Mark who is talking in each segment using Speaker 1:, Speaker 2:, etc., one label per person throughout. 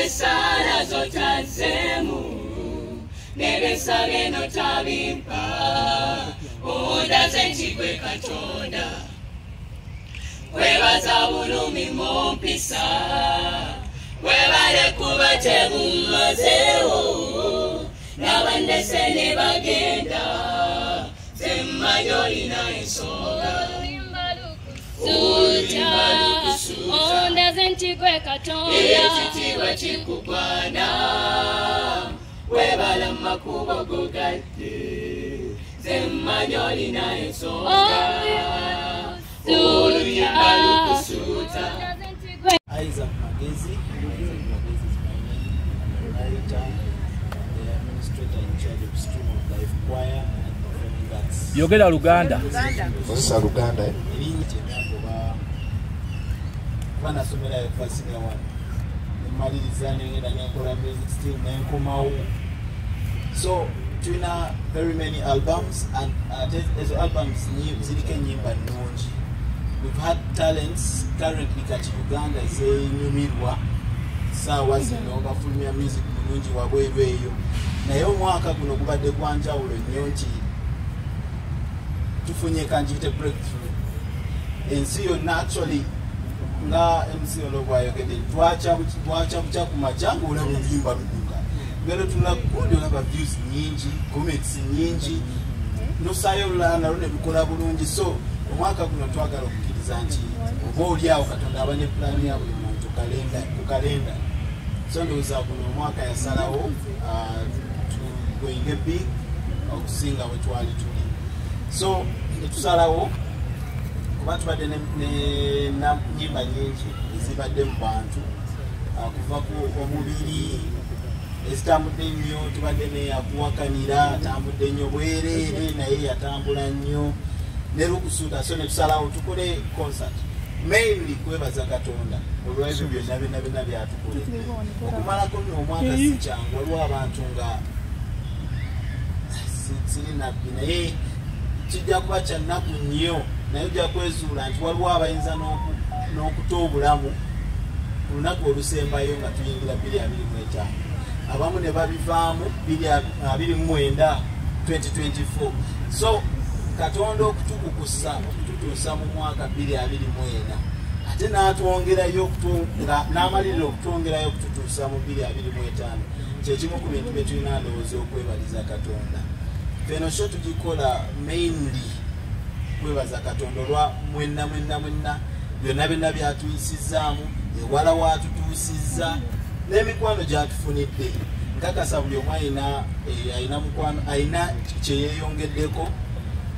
Speaker 1: nesala zotazemu nebesage notabimpa udazenti gwe Katonda webaza bulumi mumpisa webale kuba tebumazeewo n'abandese ne bagenda zemmanyolina ensonga ondazenti gwe Katonda ekitiibwa kikugwana webala mu makubo gogadde zemmanyolina ensonga oluyimba lukusuuta.
Speaker 2: Isaac Magezi is my name. I'm a writer and the administrator in charge of Stream of Life Choir and Performing Arts.
Speaker 3: Yogera Luganda.
Speaker 4: Kozesa Luganda.
Speaker 2: Bana somera ya class ya 1. Maliriza ngenda nkola music still nenkomawo. So tuna very many albums and these albums zirike nyimba nnungi. We've had talents currently kati Uganda is nyumirwa sawa zino bafulumya music mulungi wabwebeeyo naye omwaka guno gubadde gwanjawulo nnyo nti tufunye kanjite breakthrough ensi yonna actually nga MC olobwayogedde twaca buca ku majangu olaba oluyimba luduka ngero tunakundi olaba views nyingi comments nyingi nosaayo olulala nalo ne lukola bulungi so omwaka guno twagala okukkiriza nti oba oliawo Katonda aba ne pulaani ya buli muntu kalenda so ndowooza guno omwaka yasalawo tugoyinge big okusinga bwe twali tuli so netusalawo kuba tubadde ne nyimba nyingi ezibadde mu bantu kuva ku omubiri ezitambudde nnyo tubadde neyakuwakanira atambudde nnyo bwereere naye yatambula nnyo nerukusuuta so netusalawo tukole concert mainly kwebaza Katonda olw'ebyo byonna byatukole okumalako nno omwaka si kyangu waliwo abantu nga siri nabbi naye kijja kuba kya nnaku nnyo naye ojja kwezuula nti waliwo abayinza n'okuta obulamu ku lunaku olusembayo nga tuyingira 2025 abamu ne babivaamu 2029 2024 so Katonda okutukukusa okututuusa mu mwaka 2024 ate n'atwongerayo n'amalirira okutwongerayo okututuusa mu 2025 kyekimu ku bintu bye tulina ndowooza okwebaliza Katonda feno sho tugikola mainly kwebaza Katonda olwa mwenna byonna byatuyisizaamu ewala waatutuusizza n'emikwano gyatufunidde nkakasa buli omu ayina mukwano ayina kyeyeeyongeddeko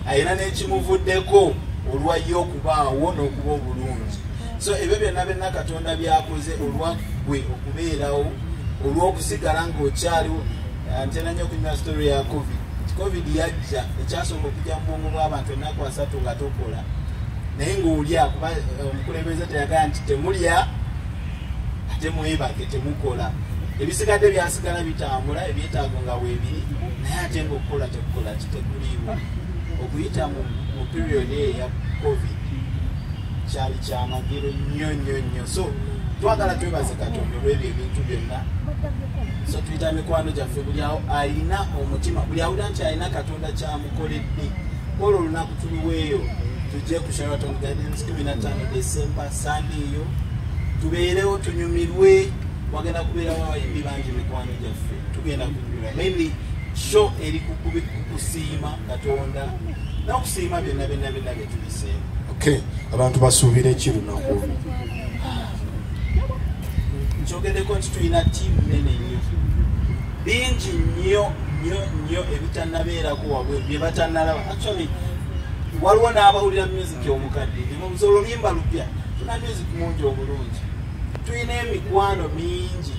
Speaker 2: ayina n'ekimuvuddeko olwayo okubaawo n'okuba obulungi so ebyo byonna Katonda byakoze olwa gwe okubeerawo olw'okusigala ng'okyaliwo ntera nnyo okunywa story ya covid yajja ekyasobola okujja mu bwongo bw'abantu ennaku 3 nga tokola naye ng'olya kuba omukulembeze teyagala nti temulya ate mwebake temukola ebisigadde byasigala bitambula ebyetaago nga weebiri naye ate ng'okukola tekukola kitekuliiwo okuyita mu period eya covid kyali kyamagero nnyo so twagala twebaze Katonda olw'ebyo ebintu byonna so tuyita mikwano gyaffe buli awo alina omutima buli awulira nti alina Katonda kyamukoledde olwo olunaku tuliweeyo tujje ku Sheraton Gardens 15 December Sunday eyo tubeerewo tunyumirwe wagenda kubeerawo abayimbi bangi mikwano gyaffe tugenda kunyumira mainly show eri kukusiima Katonda n'okusiima byonna byetubiseemu.
Speaker 4: Okay, abantu basuubira ekirunaku
Speaker 2: njogereko nti tulina tiimu nene nnyo bingi nnyo ebitannabeerako wabwe bye batannalaba actually waliwo n'abawulira music omukadde nemubuza oluyimba lupya tuna music mungi omulungi tulina emikwano mingi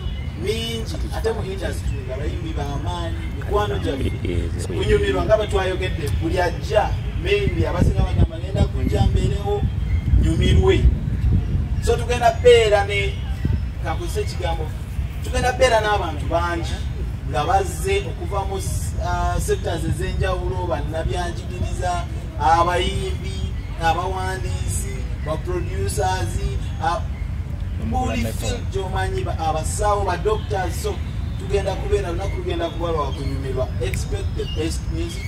Speaker 2: ate mu industry nga bayimbi b'amaanyi mikwano gyaffe kunyumirwa nga batwayogedde buli ajja mainly abasinga bagamba ngenda kujja mbeerewo nyumirwe so tugenda beera ne kakozesa ekigambo tugenda beera n'abantu bangi nga bazze okuva mu sectors ez'enjawulo bannabyanjigiriza abayimbi abawandiisi baproducers buli field gy'omanyi abasawo ba doctors, so tugenda kubeera lunaku lugenda kuba lwa kunyumirwa. Expect the best music,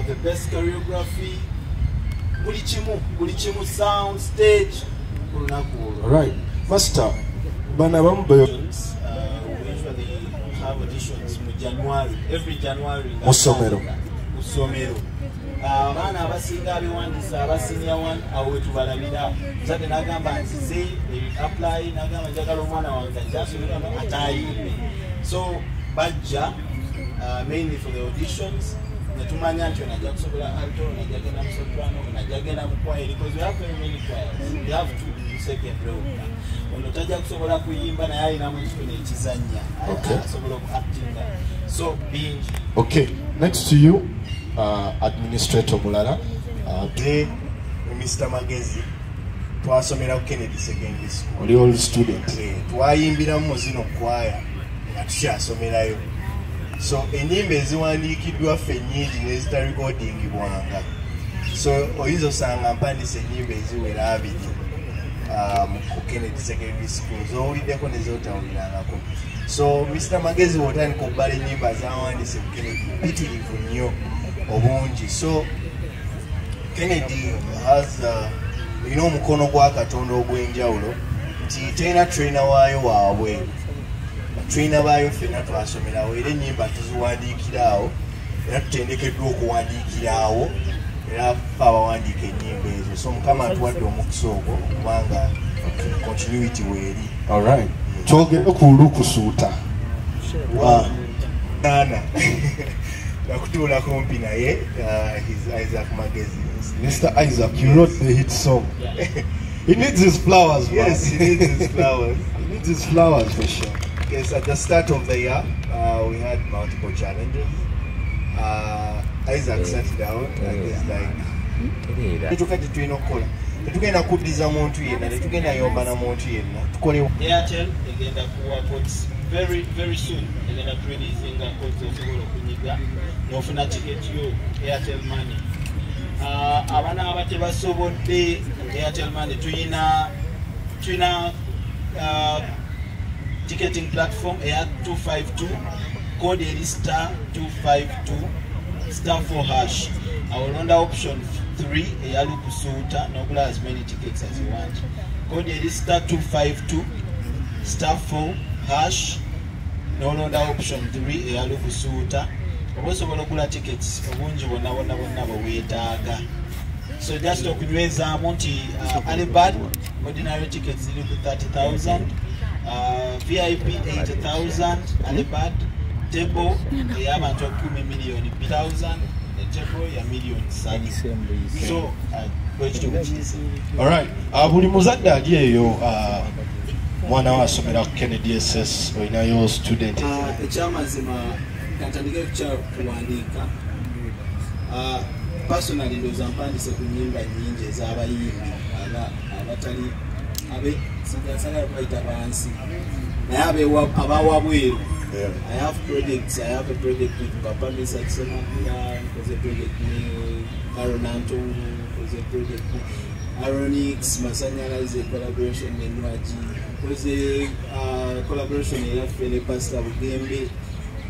Speaker 2: the best choreography, buli kimu sound stage ku lunaku olwo.
Speaker 4: Alright, Master, bana bamu bayo
Speaker 2: We usually have auditions mu January, every January
Speaker 4: Musomero.
Speaker 2: Abaana abasinga abiwandiisa abasenior one awo wetubalabira. Muzadde n'agamba nzize apply n'agamba njagala omwana wange ajasomera atayimbe. So bajja mainly for the auditions. Netumanya nti onajja kusobola alto, onajja genda mu soprano, onajja genda mu choir, because we have very many choirs. We have two second row. Ono tajja kusobola kuyimba naye alinamu ekifo ekizannya. Asobola okuactinga. So bingi.
Speaker 4: Okay, next to you, Administrator Mulala.
Speaker 3: Mr. Magezi, twasomera ku Kennedy Secondary School.
Speaker 4: Oli old student.
Speaker 3: Twayimbiramu mu zino kwaya nga tukyasomerayo. So ennyimba eziwandiikiddwa ffe ennyingi n'ezita recordingibwanga. So oyinza osanga mpandise ennyimba eziwera abiri ku Kennedy Secondary School z'owuliddeko ne z'otawulirangako. So Mr. Magezi wotandika okubbala ennyimba z'awandiise ku Kennedy mpitirivu nnyo obungi. So Kennedy has omukono gwa Katonda ogw'enjawulo nti terina trainer waayo waabwe. Trainer baayo ffenna twasomerawo era ennyimba tuziwandiikiraawo era tutendekeddwa okuwandiikiraawo era ffe abawandiika ennyimba ezo. So Mukama atuwadde omukisa ogwo okubanga continuity weeri.
Speaker 4: Alright, twogere ku lukusuuta.
Speaker 3: Nana nakutuula kumpi naye Isaac Magezi.
Speaker 4: Mr. Isaac, you wrote the hit song. He needs his flowers, man.
Speaker 3: Yes, he needs his flowers.
Speaker 4: He needs his flowers for sure.
Speaker 3: Yes, at the start of the year, we had multiple challenges. Isaac sat down and he's like, "Tukati tuino kola. Tukenda kuddiza muntu yenna, tukenda yomba na muntu yenna. Tukole."
Speaker 2: Airtel egenda kuwa codes very soon. Egenda releasing codes osobola okunyiga n'ofuna ticket yo Airtel Money. Abaana abatebasobodde Airtel Money tuyina ticketing platform eya 252 code eri star 252 star 4 hash. Awolonda option 3 eya lukusuuta n'ogula as many tickets as you want. Code eri star 252 star 4 hash n'olonda option 3 eya lukusuuta. Oba osobola okugula tickets obungi bonna bweweetaaga. So just okunywezaamu nti Alibad ordinary tickets ziri ku 30,000, VIP 80,000, Alibad table ey'abantu 10 million 2,000, table ya million 7. So
Speaker 4: Alright, buli muzadde ali eyo mwana we asomera ku Kennedy SS olinayo student.
Speaker 2: Ekyamazima katandika kuwandiika. Personally ndoza mpandise ku nnyimba nnyingi ez'abayimbi abatali sinasagala kubayita bansi naye abawabweru. I have projects. I have a project with Papa Misa Tsemapula, there's a project with Aronanto, there's a project with Aronix, Masanyala is a collaboration with Nwaji, there's a collaboration with Fele Pastor Bugembe.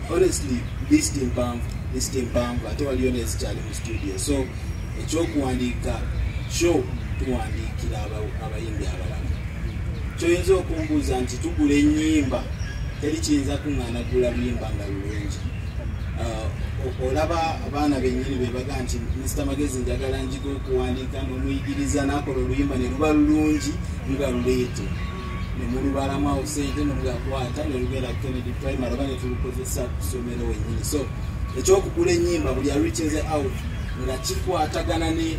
Speaker 2: Honestly, this team pump, I told you honest Charlie studio. So, a joke wandika show tuwandikira abayimbi abalala. Kyoyinza okumbuuza nti tugula ennyimba teri kiyinza kuŋŋaana gula luyimba nga lulungi. Olaba abaana bennyini be baga nti Mr. Magezi njagala njiga okuwandiika n'omuyigiriza n'akola oluyimba ne luba lulungi luba luleete ne mulubalamu awo ssente ne mugakwata ne lugenda ku Kennedy Primary oba ne tulukozesa ku ssomero wennyini. So ekyokugula ennyimba buli areaches out nga kikwatagana ne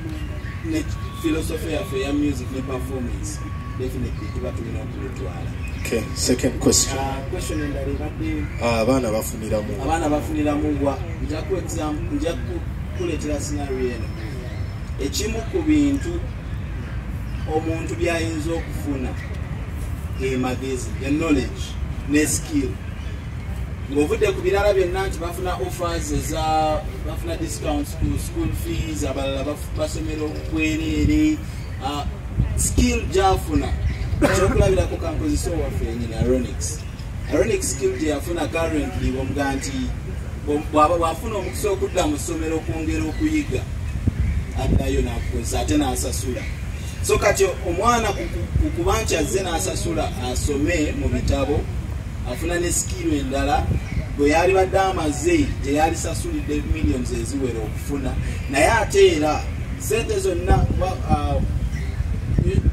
Speaker 2: philosophy yaffe ya music ne performance, definitely tuba tulina okulutwala.
Speaker 4: Okay, second question.
Speaker 2: Question endala ebadde
Speaker 4: abaana bafuniramu
Speaker 2: wa nja kukuleetera scenario eno. Ekimu ku bintu omuntu by'ayinza okufuna magezi, the knowledge ne skill. Ng'ovudde ku birala byonna nti bafuna offers bafuna discounts ku school fees, abalala basomera obukwereere, skill gy'afuna ekyokulabirako kankozesa owaffe yenyini Aronix. Aronix skill gye yafuna currently bwomuga nti bw'afuna omukisa okudda mu ssomero okwongera okuyiga addayo n'akukozesa ate n'asasula. So kati omwana kuba nti azze n'asasula asome mu bitabo afuna ne skill endala bwe yali badde amaze gye yali sasulidde millions eziwera okufuna naye ate era sente zonna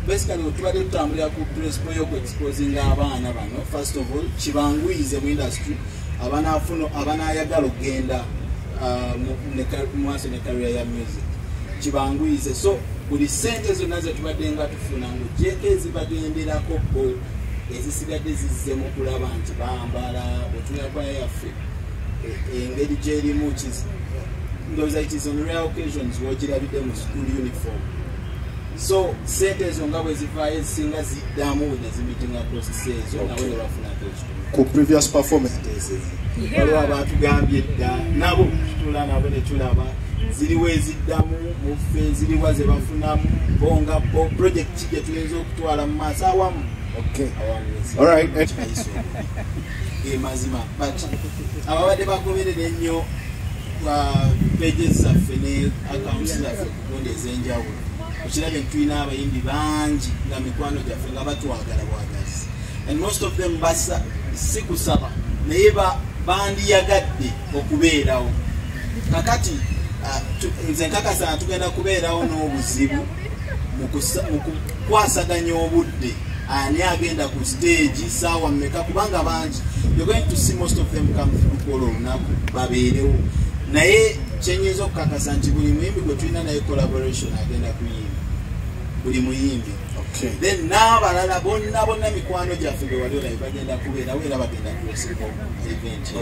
Speaker 2: basically tubadde tutambulira ku principle y'okuexposinga abaana bano. First of all kibanguyize mu industry abanayagala okugenda mu maaso ne career ya music kibanguyize. So buli sente zonna ze tubadde nga tufuna ng'ogyeko ezibagenderako bo ezisigadde zizze mu kulaba nti bambala otunira kwaya yaffe engeri gyerimu ndowooza it is on rare occasions wogirabidde mu school uniform. So sente ezo nga bwe zivaayo ezisinga ziddamu ne zimitinga process ezo nabo ne bafunako ekitundu
Speaker 4: ku previous performance.
Speaker 2: waliwo abatugambye dda nabo tutula nabo ne tulaba ziriwo eziddamu muffe ziriwa ze bafunamu bonga project gye tuyinza okutwala mu maaso awamu.
Speaker 4: All right.
Speaker 2: Mazima but ababadde bagoberera ennyo pages zaffe ne accounts zaffe kugundi ez'enjawulo okirabye tulina abayimbi bangi nga mikwano gyaffe nga batwagala bwagazi and most of them basa si kusaba naye bandiyagadde okubeerawo. Kakati nze nkakasa tugenda kubeerawo n'obuzibu mu kukwasaganya obudde ani agenda ku stage saawa mmeka kubanga bangi you're going to see most of them come through kolo olunaku babeerewo naye kyenyinza okukakasa nti buli muyimbi gwe tulina naye collaboration agenda kuyimba buli muyimbi. Then n'abalala bonna mikwano gyaffe bwe wali olabe bagenda kubeerawo era bagenda kuosinga event.